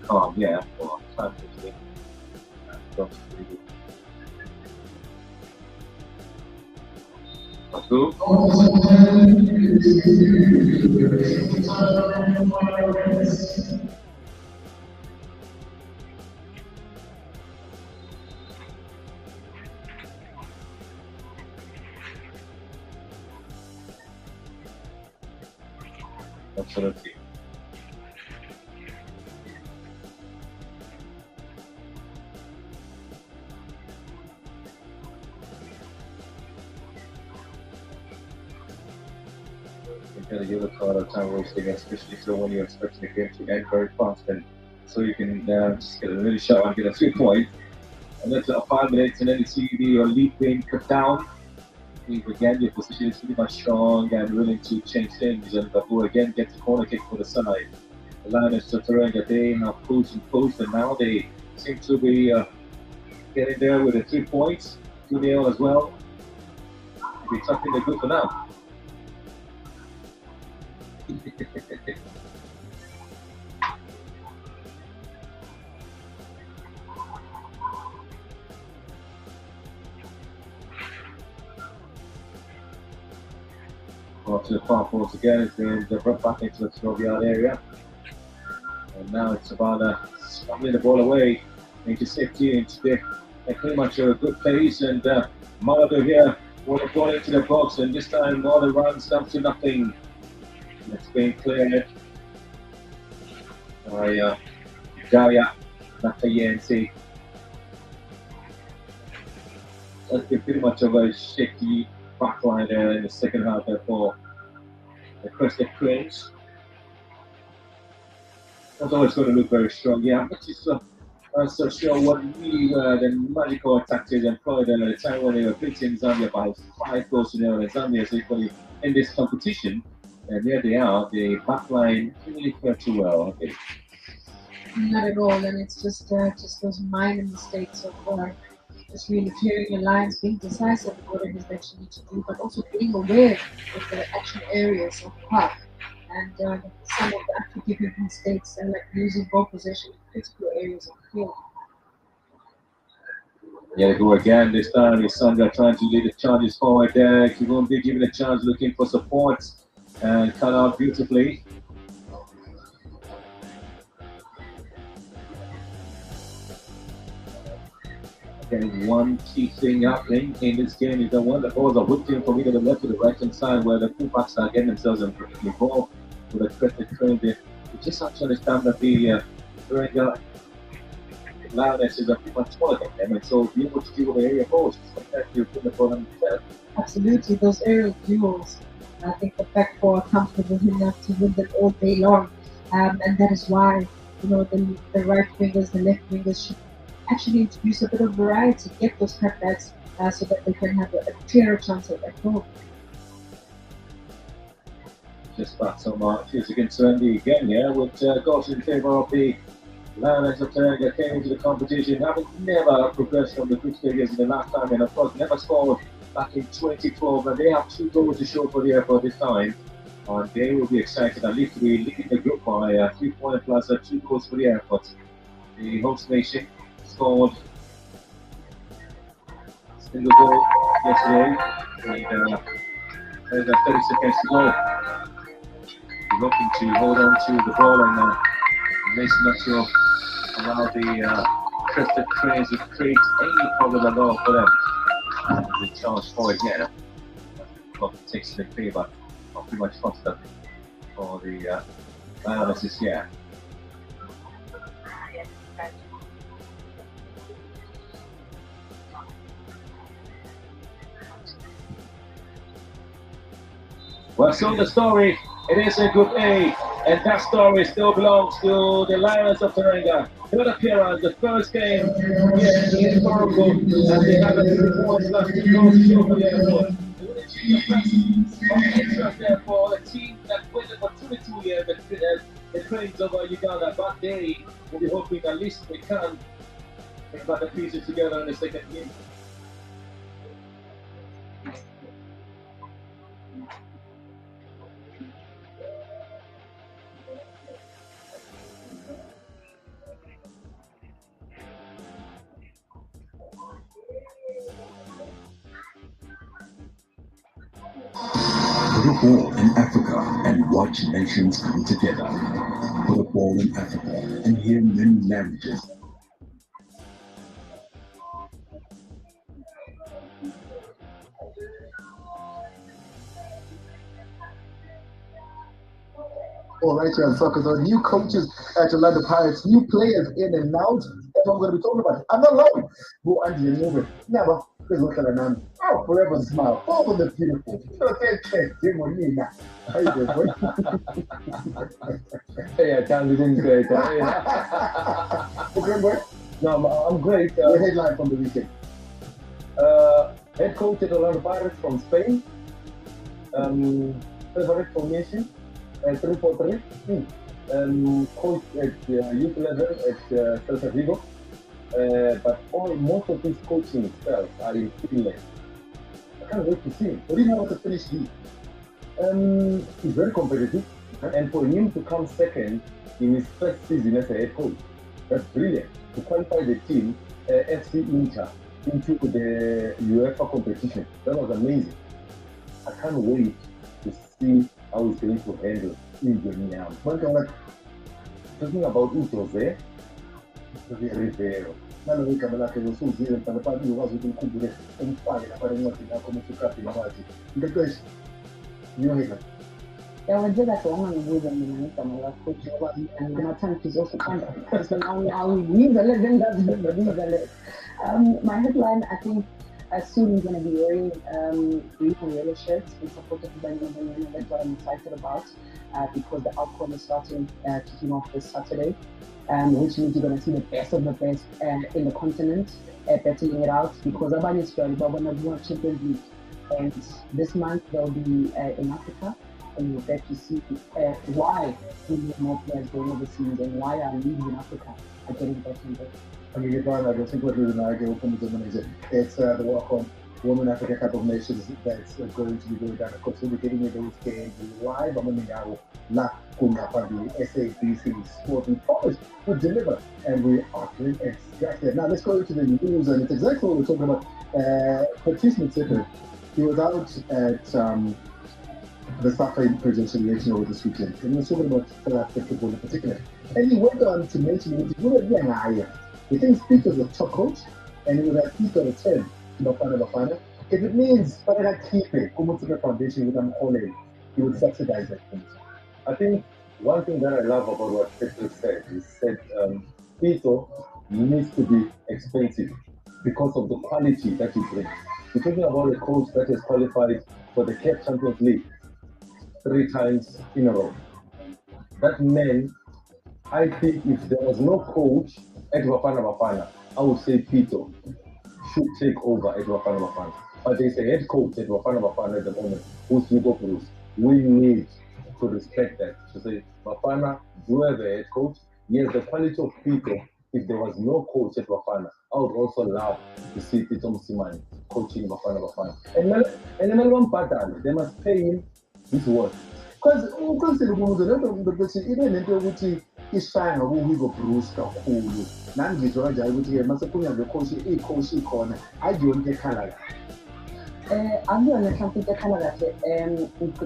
Calm, yeah, for time between. Absolutely. Kind of give a lot of time wasting, especially so when you're expecting the game to end very fast, and so you can just get a really shot and get a 3 point. And that's 5 minutes, and then you see your lead being cut down. Again, your position is pretty much strong and willing to change things, and Babu again gets a corner kick for the side. The Lioness Sotterang that they have pushed and pushed, and now they seem to be getting there with the 3 points. 2-0 as well. They'll be tucking the good for now. To the far post again, it's been brought back into the 12-yard area. And now it's about scrambling the ball away into safety, into pretty much a good place. And Malado here will the ball into the box, and this time all the runs comes to nothing. It's been cleared by Daria Nakayensi. That's been pretty much of a shaky backline there in the second half there for the Crested Cranes. That's always going to look very strong. Yeah, I'm not so sure what really were the magical tactics employed at the time when they were beating Zambia by 5 goals to 0, and Zambia is equally in this competition. And there they are, the backline really fared too well, okay. Not at all, and it's just those minor mistakes of just really clearing your lines, being decisive in what it is that you need to do, but also being aware of the action areas of the park. And some of the actually giving mistakes and like losing ball possession in critical areas of the field. Yeah, they go again. This time, Isanga trying to lead the charges forward there. Kivumbi giving a chance, looking for support and cut out beautifully. Again, one key thing happening in this game is that when the balls are whipped in from either the left or the right hand side, where the fullbacks are getting themselves involved with a crested crane, they just have to understand that the Lioness is a much smaller than them, and so be able to deal with the area posts compared to putting the ball on themselves. Absolutely, those aerial duels. I think the back four are comfortable enough to win them all day long, and that is why the right wingers, the left wingers should actually introduce a bit of variety, get those cutbacks so that they can have a clearer chance at goal. Just back some shoots against Randy again, yeah, with goals in favour of the Lioness of Teranga. Came into the competition, having never progressed from the group stages in the last time, and of course never scored back in 2012, and they have 2 goals to show for the airport this time, and they will be excited at least to be leading the group by 3 points plus 2 goals for the airport. The host nation scored a single goal yesterday, and there's 30 seconds to go. Looking to hold on to the ball and Mason not to allow the Crested Cranes to create any problem at all for them. The charge forward here. Clock takes the favour of pretty much constant for the Lionesses here. Well, so the story, it is in Group A, and that story still belongs to the Lions of Teranga. Third appearance, the first game here in Morocco, and they have a 3 points left to go to show for the airport. They will achieve the best of interest there for a team that waited for 22 years, the Cranes of Uganda, but they will be hoping at least they can put the pieces together in the second game. Put a ball in Africa and watch nations come together. Put a ball in Africa and hear many languages. All right, here on Soccer Zone, new coaches at Orlando Pirates, new players in and out. That's what I'm going to be talking about. I'm not alone. Go Andy and move it. Never. Oh, forever smile. All of the beautiful. How you doing, boy? Yeah, Tan's doing great. Okay, boy? No, I'm great. The headline from the weekend. Head coach at Orlando Pirates from Spain. Favorite formation. 3-4-3. Coach at youth level at Celta Vigo. But most of his coaching styles are in Finland. I can't wait to see him. What do you know about the Finnish league? He's very competitive, and for him to come second in his first season as a head coach, that's brilliant. To qualify the team, FC Inter, into the UEFA competition, that was amazing. I can't wait to see how he's going to handle Inter. Talking about Jose Rivero. Naloweka lakhe usuzile mfana ukwazi ukuthi umkhumbule umfake lapha encwadini yakho umusukaphi nabathi mqeqeshi niyoheka yawenzeka zonke ngibuza mina ngigama lacoach ngoba ngamathanda ngizokuqanda awuyibiza lezi engazibiza le my headline I think soon going to be wearing green and yellow shirts in support of the Banyana. That's what I'm excited about because the outcome is starting kicking off this Saturday, which means you're going to see the best of the best in the continent battling it out because Abani is going to Champions League, and this month they'll be in Africa, and you'll get to see why we need more players going overseas and why our leagues in Africa are getting better and better. I mean, I don't think what we're going to open the it's the WAFCON Women Africa Cup of Nations that's going to be going down. Of course, we'll be giving you those games live. I'm going to La Kunga the SABC Sport. We promise we'll deliver, and we are doing exactly that. Now, let's go to the news, and it's exactly what we're talking about. Patrice Motsepe, he was out at the SAFA presidential election over this weekend, and he was talking about South African football in particular. And he went on to mention that he would be he thinks Peter was a top coach, and he would have Peter return to Bafana. If it means Bafana keep it, Kumutsuka Foundation with an calling, he would subsidize that. I think one thing that I love about what Peter said is that Peter needs to be expensive because of the quality that he brings. We're talking about a coach that has qualified for the CAF Champions League 3 times in a row. That man, I think if there was no coach at Bafana, I would say Peter should take over at Bafana. But there's a head coach at Bafana at the moment, who's Hugo Bruce. We need to respect that. To say, Bafana do have a head coach. Yes, the quality of Peter, if there was no coach at Bafana, I would also love to see Peter Msimani coaching Bafana. And then they must pay him his worth. Because even into ishaya ngokuHugo Bruce kakhulu nangizwa kanjalo ukuthi-ke mase kunyanga coach i-coach ikhona ayiyona ekhala akuyona mhlawumbe into ekhala kahle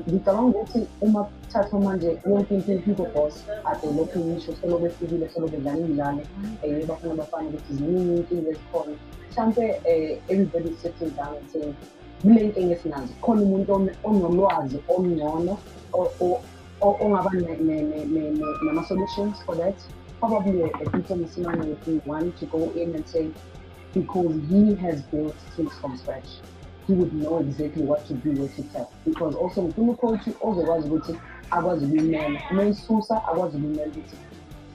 ngicabanga ukuthi uma kuthathwa manje yonke into ePeter Boss ade lokhu ngisho solo befikile solo bedlala imidlalo Bafana ukuthi ziningi inkinga ezikhona mhlawumbe everybody sitting down and saying kule nkinga esinazo khona umuntu onolwazi omngcono ongaba nama-solutions for that. Probably Peter Msimani would be one to go in and say, because he has built things from scratch, he would know exactly what to do, where to tap. Because also, when coach, also was good, I was a man, Susa, I was a man.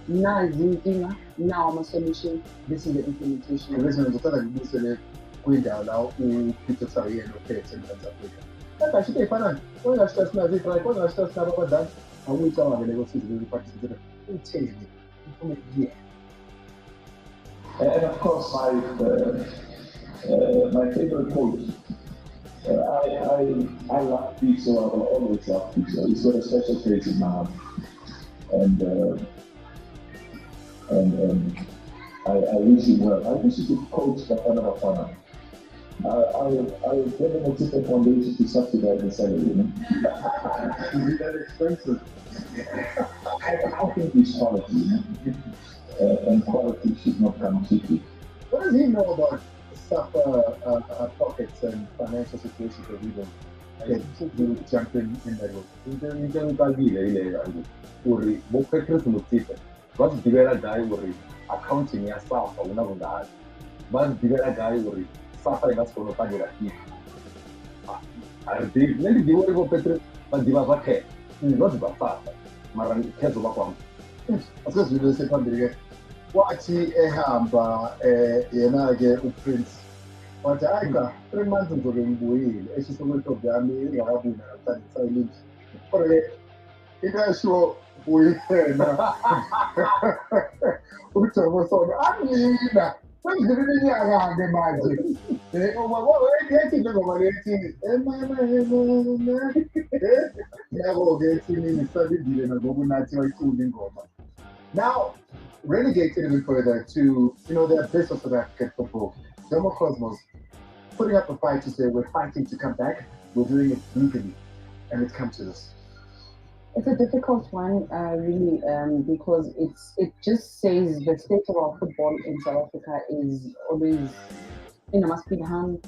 Now is the now I'm a solution, this is the implementation. The reason is that we now Peter Sari and Pets in South Africa. I should say, Fanan, when I start now, when I start now about that, I will tell my negotiations to participate. And of course, my favorite coach. I love pizza. I will always love pizza. He's got a special place in my heart, and I wish him well. I wish he could coach Bafana. I will get them a different foundation to subsidize the salary. Is that expensive? I think it's quality, and quality should not come cheaply. What does he know about SAFA pockets and financial situations that we don't do jump in that way? Accounting ya SAFA unavunga basi digera guy uri SAFA ingasikona pandira kitu ardi nende diwori go petre bandiba vakhe not SAFA mara kezo bakwa asase vile sepambili wathi ehamba yena ke uPrince wathi ayika 3 months ngizobe ngibuyile eshisokwethobi yami ingakabuna namhlanje silent kodwa ikasho uyena uJomo sona amina kwendlule inyanga manje wayethi ngoba lethi mama yabo ke thini sabidile ngokunathi wayicula ingoma. Now relegated a bit further to the abyss of South African football. Jomo Cosmos putting up a fight to say we're fighting to come back, we're doing it legally, and it's come to this. It's a difficult one, really, because it just says the state of our football in South Africa is always must be hand,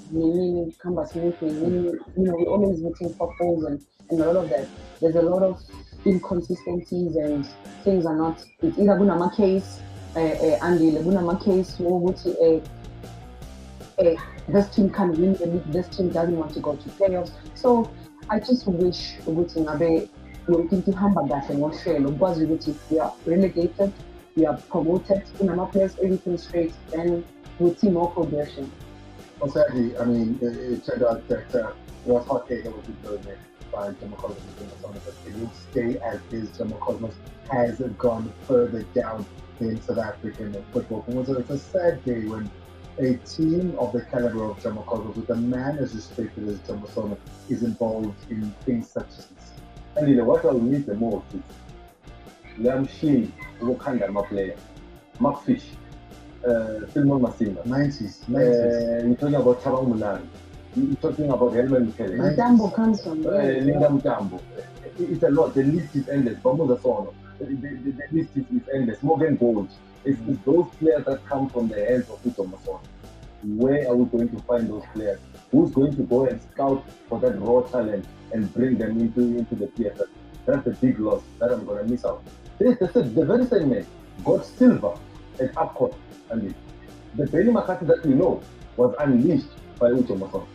come smoothly, we're always meeting potholes and a lot of that. There's a lot of inconsistencies and things are not. It's either Bunama case, and the Bunama case, this team can win the league, this team doesn't want to go to playoffs. So I just wish Nabe. We are relegated, we are promoted, players, everything straight, then we'll see more progression. Well, sadly, it turned out that it was hot day that was implemented by Jomo Cosmos, but it will stay as is. Jomo Cosmos has gone further down in South African football. It's a sad day when a team of the caliber of Jamakolo, with a man as respected as Jamasono, is involved in things such as this? And you know what I will need the most is Lamshi Wakanda player, Mark Fish, Filmon Masimba. 90s. You're talking about Tabang Mulani. You're talking about Helman Mukele. Mutambo comes from there. Linda Mutambo. It's a lot. The list is endless. Bamuza Sono. The list is endless. Morgan Gold. It's those players that come from the hands of Uto Masono. Where are we going to find those players? Who's going to go and scout for that raw talent and bring them into the PSL? That's a big loss that I'm going to miss out. The very same man got silver at Upcourt. And the Benny McCarthy that we know was unleashed by Uto Masono.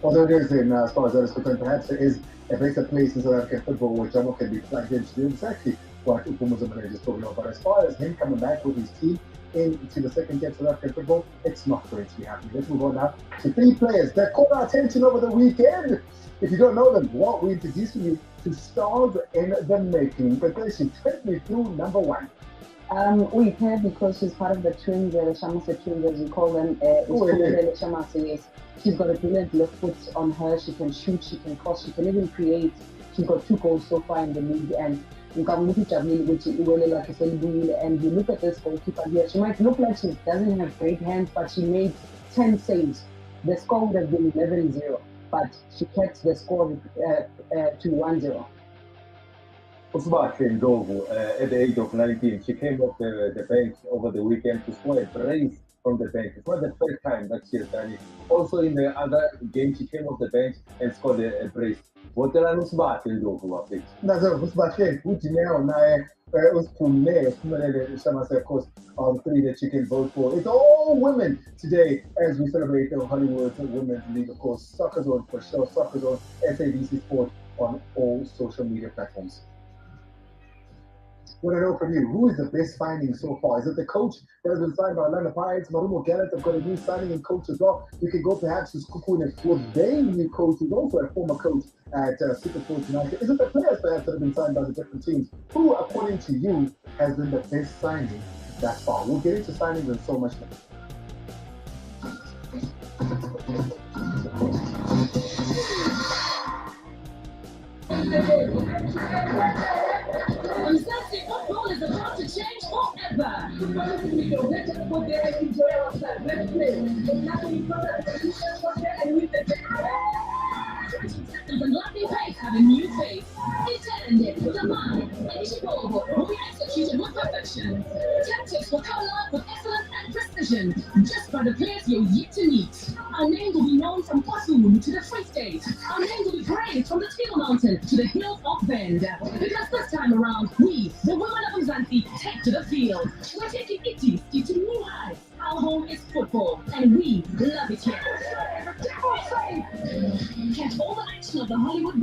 Although there is, as far as that is concerned, perhaps there is a better place in South African football where Jamo can be plugged in to do exactly what Upumuza Mane just talking about. But as far as him coming back with his team into the second tier of South African football, it's not going to be happening. Let's move on now to 3 players that caught our attention over the weekend. If you don't know them, well, we introduce you to stars in the making. But they should take me through number 1. We care because she's part of the twins, the Shamasa twins, as we call them. Shamasa, yes. She's got a brilliant left foot on her. She can shoot, she can cross, she can even create. She's got 2 goals so far in the league. And you look at this goalkeeper here, she might look like she doesn't have great hands, but she made 10 saves. The score would have been 11-0, but she kept the score to 1-0. Usbahle Ndlovu, at the age of 19, she came off the bench over the weekend to score a brace from the bench. It's not the first time that she has done it. Also in the other game, she came off the bench and scored a brace. Votelani Usbahle Ndlovu update. Nazo Usbahle, uthi now naye usiphumelele Shamasa, of course, 3 that you can vote for. It's all women today as we celebrate the Hollywood Women's League, of course. Soccer Zone for sure, Soccer Zone, SABC Sport on all social media platforms. Want to know from you, who is the best signing so far? Is it the coach that has been signed by Orlando Pirates? Marumo Gallant have got a new signing and coach as well. You can go perhaps to Skukune with their new coach, who's also a former coach at Super Sports United. Is it the players perhaps that have been signed by the different teams? Who, according to you, has been the best signing that far? We'll get into signings and so much more. Football is about to change forever. And lovely pace have a new face. Intended, demand, initiable, will be executed with perfection. Tactics will come alive with excellence and precision, just by the players you're yet to meet. Our names will be known from KwaZulu to the Free State. Our names will be praised from the Table Mountain to the hills of Bend. Because this time around, we, the women of Mzansi, take to the field. We're taking Iti to new heights. Our home is football, and we love it here. Catch all the action of the Hollywood